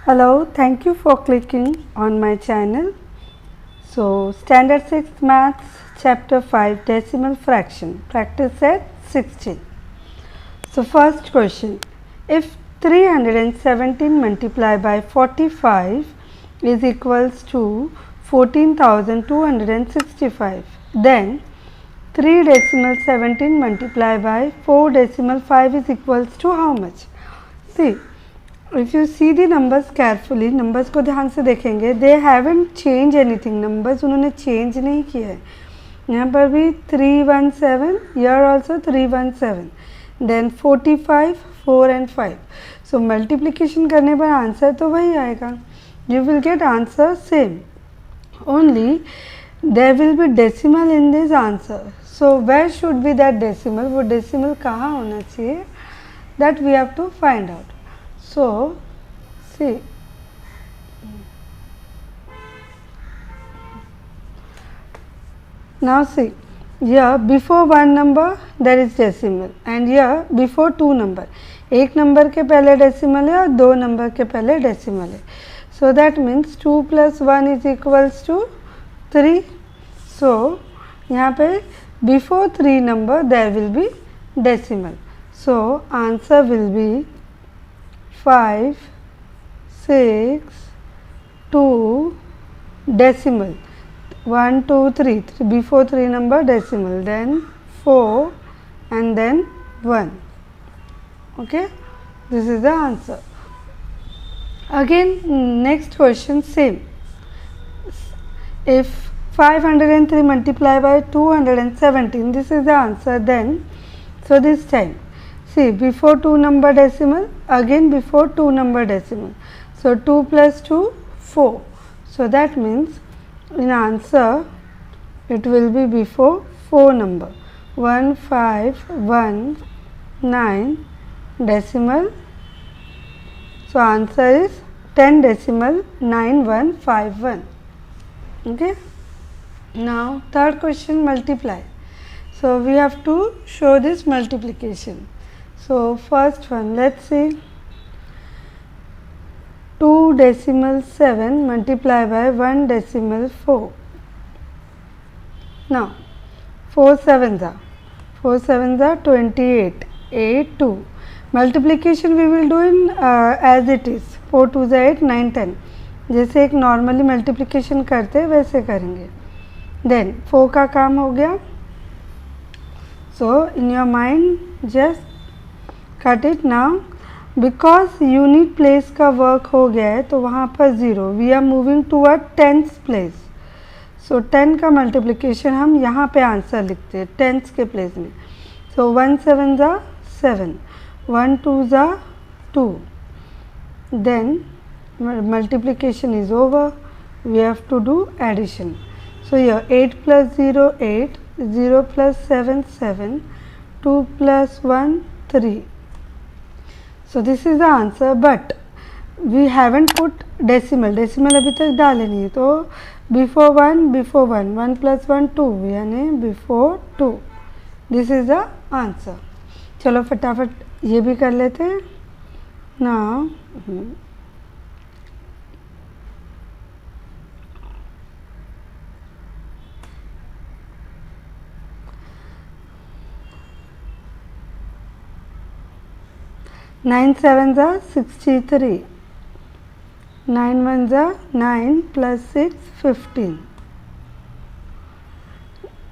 Hello, thank you for clicking on my channel. So, Standard 6 Maths, Chapter 5, Decimal Fraction, practice at 16. So, first question, if 317 multiplied by 45 is equals to 14,265, then 3 decimal 17 multiplied by 4 decimal 5 is equals to how much? See, if you see the numbers carefully, numbers को ध्यान से देखेंगे, they haven't changed anything. numbers उन्होंने change नहीं किया है. यहाँ पर भी 317, here also 317, then 45, 4 and 5. So multiplication करने पर आंसर तो वही आएगा. You will get answer same. Only there will be decimal in this answer. So where should be that decimal? वो decimal कहाँ होना चाहिए? That we have to find out. So, see, now see, here before one number there is decimal and here before two number. एक number के पहले decimal है और दो नंबर के पहले डेसिमल है. So that means 2 plus 1 is equals to 3. So यहाँ पे before 3 number there will be decimal. So answer will be 5, 6, 2, decimal, 1, 2, 3, before 3 number decimal, then 4 and then 1. Okay, this is the answer. Again, next question same. If 503 multiplied by 217, this is the answer, then so this time, see, before 2 number decimal, again before 2 number decimal. So 2 plus 2, 4. So that means in answer it will be before 4 number. 1, 5, 1, 9 decimal. So answer is 10 decimal 9151. Okay. Now third question, multiply. So we have to show this multiplication. So first one, let's see, 2 decimal 7 multiplied by 1 decimal 4. Now 4 sevens are 28, 8, 2. Multiplication we will do in as it is, 4 2 is 8, 9 10. जैसे एक normally multiplication करते हैं वैसे करेंगे. Then 4 का काम हो गया. So in your mind just cut it. Now because unit place का वर्क हो गया है तो वहाँ पर 0, we are moving to a tenth place. So 10 का मल्टीप्लिकेशन हम यहाँ पे आंसर लिखते हैं टेंथ के प्लेस में. सो 1 7 ज़ा 7, 1 2 ज़ा 2. Then multiplication is over, we have to do addition. So here 8 plus 0 8, 0 plus 7 7, 2 plus 1 3. So this is the answer, but we haven't put decimal. decimal अभी तक डाले नहीं, तो before 1 1 plus 1 2 यानी before 2. This is the answer. चलो फटाफट ये भी कर लेते हैं. Now 9 sevens are 63, 9 ones are 9 plus 6 15,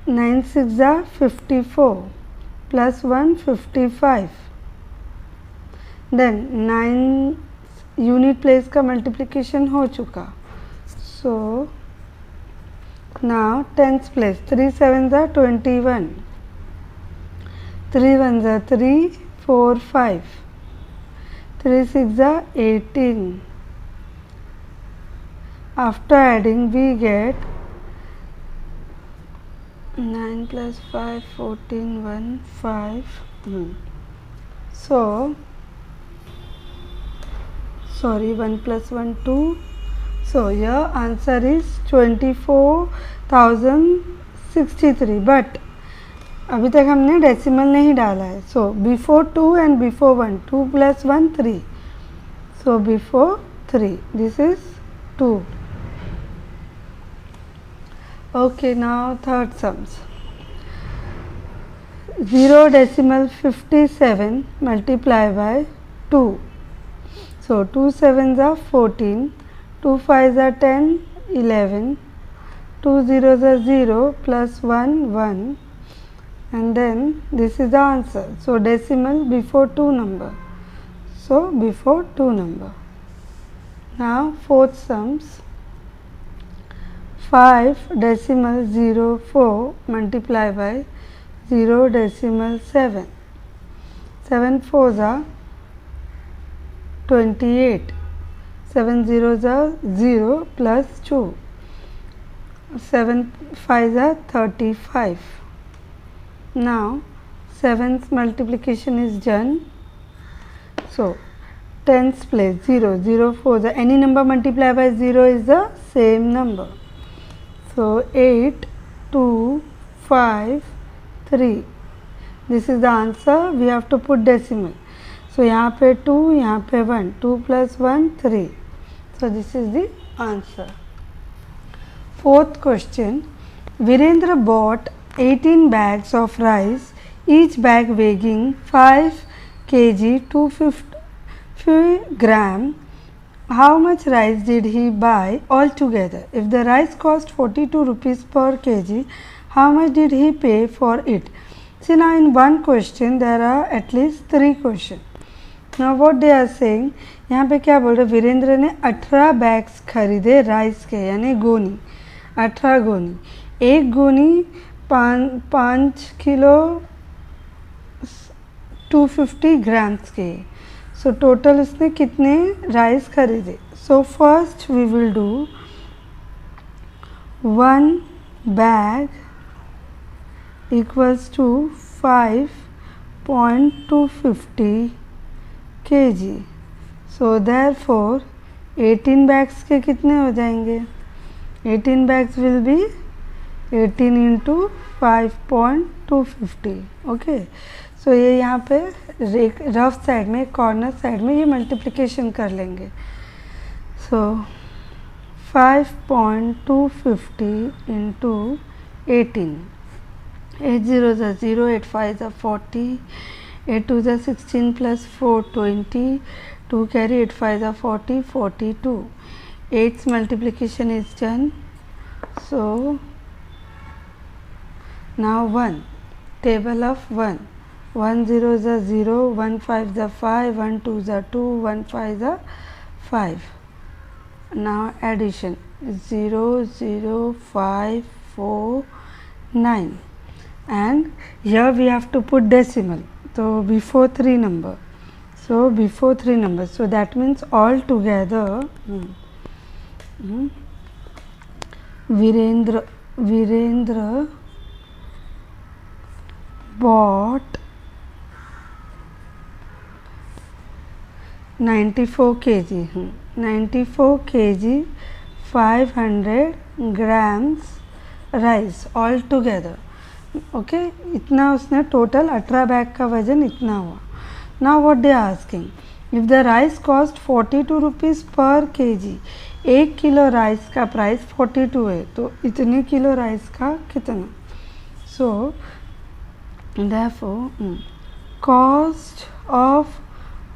9 6 are 54 plus 1 55. Then 9 unit place का multiplication हो चुका. So now 10th place, 3 sevens are 21, 3 ones are 3, 4 5, 3 6 are 18. After adding we get 9 plus 5 14, 1 5. So sorry, 1 plus 1 2. So your answer is 24,063, but अभी तक हमने decimal नहीं डाला है. So before 2 and before 1, 2 plus 1 3. So before 3. This is 2. Okay, now third sums. 0.57 multiplied by 2. So 2 sevens are 14, 2 fives are 10, 11, 2 zeros are 0 plus 1, 1, and then this is the answer. So decimal before 2 number. So before 2 number. Now fourth sums. 5.04 multiplied by 0.7. 7 fours are 28. 7 zeros are 0 plus 2. 7 fives are 35. Now 7's multiplication is done. So 10's place 0, 0 fours are any number multiplied by 0 is the same number. So 8, 2, 5, 3. This is the answer. We have to put decimal. So यहाँ पे 2, यहाँ पे 1. 2 plus 1, 3. So this is the answer. Fourth question. Virendra bought 18 bags of rice, each bag weighing 5 kg 250 gram. How much rice did he buy altogether? If the rice cost 42 rupees per kg, how much did he pay for it? See, now in one question there are at least 3 questions. Now what they are saying, यहाँ पे क्या बोल रहे, वीरेंद्र ने 18 bags खरीदे rice के, यानी गोनी, 18 गोनी. एक गोनी 5 किलो 250 ग्राम्स के. सो टोटल उसने कितने राइस खरीदे? So first we will do 1 bag equals to 5.250 kg. So therefore 18 bags के कितने हो जाएंगे? 18 bags will be 18 into 5.250. Okay, सो ये यहाँ पे रफ साइड में, कॉर्नर साइड में ये मल्टीप्लिकेशन कर लेंगे. सो 5.250 into 18. 8 zeros are 0, 8 fives are 40, 8 twos are 16 plus 4 20, 2 carry, 8 fives are 40, 42. 8's multiplication is done. So now 1, table of 1. 1 zeros are 0, 1 fives are 5, 1 twos are 2, 1 fives are 5. Now addition 0, 0, 5, 4, 9. And here we have to put decimal, so before 3 number. So before 3 numbers, so that means all together Virendra bought 94 kg 94 kg 500 grams rice all together. Okay, इतना उसने total 18 bag का वजन इतना हुआ. Now what they are asking, if the rice cost 42 rupees per KG, 1 kilo rice का price 42 है, तो इतने किलो राइस का कितना? So therefore cost of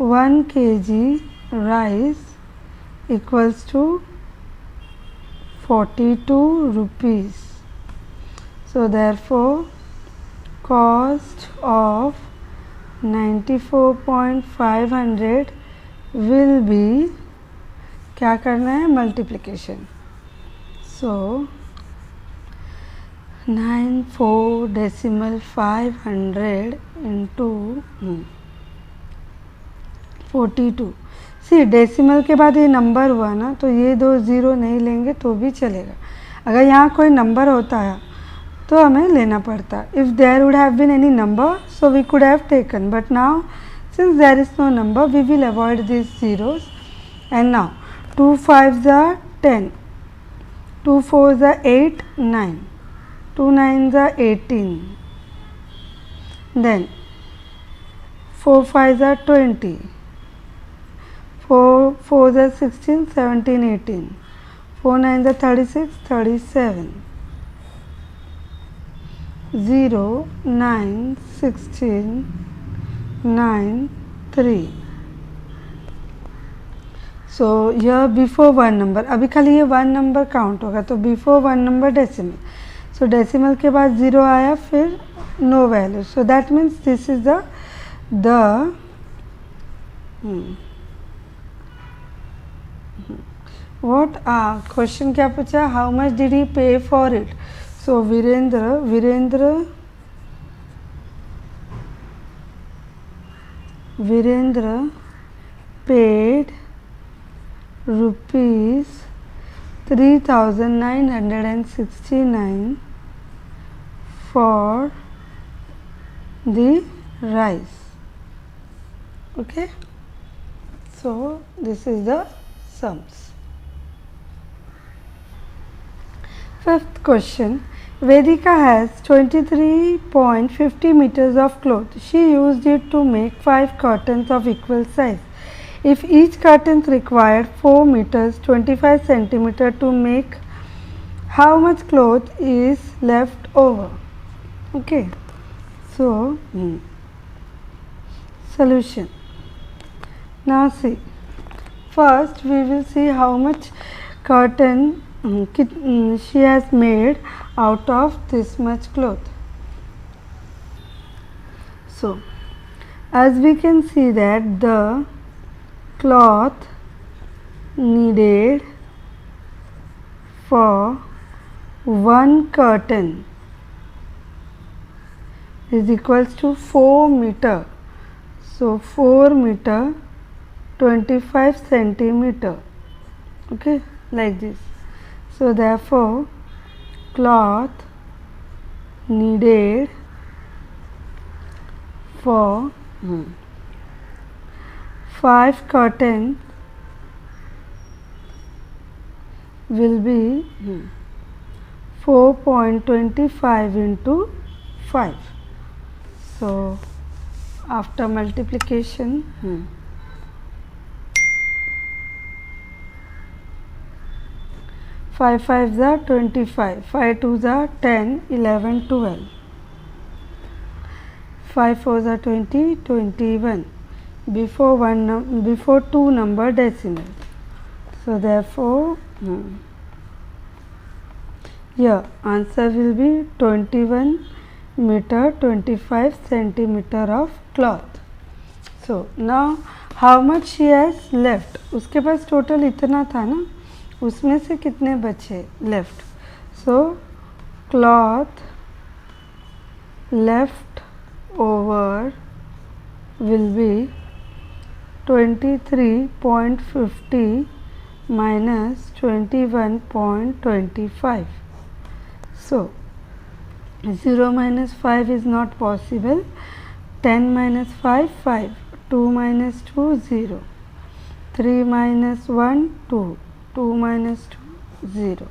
1 kg rice equals to 42 rupees. So therefore cost of 94.500 will be, क्या करना है, multiplication. सो 94.500 into 42. सी decimal के बाद ये नंबर हुआ ना, तो ये 2 ज़ीरो नहीं लेंगे तो भी चलेगा. अगर यहाँ कोई नंबर होता है तो हमें लेना पड़ता. If there would have been any number so we could have taken, but now since there is no number we will avoid this zeros. And now 2 5s are 10, 2 4s are 8, 9, 2 9s are 18, then 4 5s are 20, 4 4s are 16, 17, 18. 4 9s are 36, 37. 0 9 16 9 3. सो यह before one number, अभी खाली ये one number count होगा, तो before one number decimal. So decimal के बाद 0 आया, फिर no value. So that means this is the what question क्या पूछा, how much did he pay for it. So Virendra paid rupees 3,969 for the rice. Okay, so this is the sums. Fifth question, Vedika has 23.50 meters of cloth. She used it to make 5 curtains of equal size. If each curtain required 4 meters 25 centimeter to make, how much cloth is left over? Okay, so solution. Now see, first we will see how much curtain she has made out of this much cloth. So as we can see that the cloth needed for one curtain is equals to 4 meter. So 4 meter 25 centimeter. Okay, like this. So therefore cloth needed for 5 curtains will be 4.25 into 5. So after multiplication, 5 5s are 25, 5 2s are 10, 11, 12. 5 4s are 20, 21. Before 2 number decimal. So therefore here answer will be 21 meter 25 centimeter of cloth. So now how much she has left, उसके पास total इतना था ना, उसमें से कितने बचे left. So cloth left over will be 23.50 minus 21.25. So 0 minus 5 is not possible. 10 minus 5 5, 2 minus 2 0, 3 minus 1 2, 2 minus 2 0.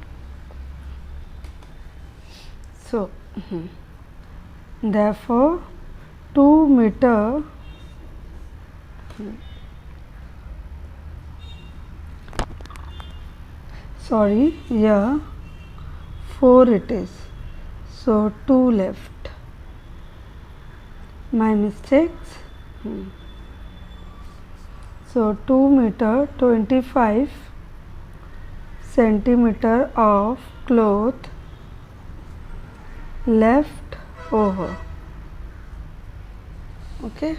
So therefore 2 meter sorry, here 4 it is, so 2 left, my mistakes. So 2 meter 25 centimeter of cloth left over. Okay.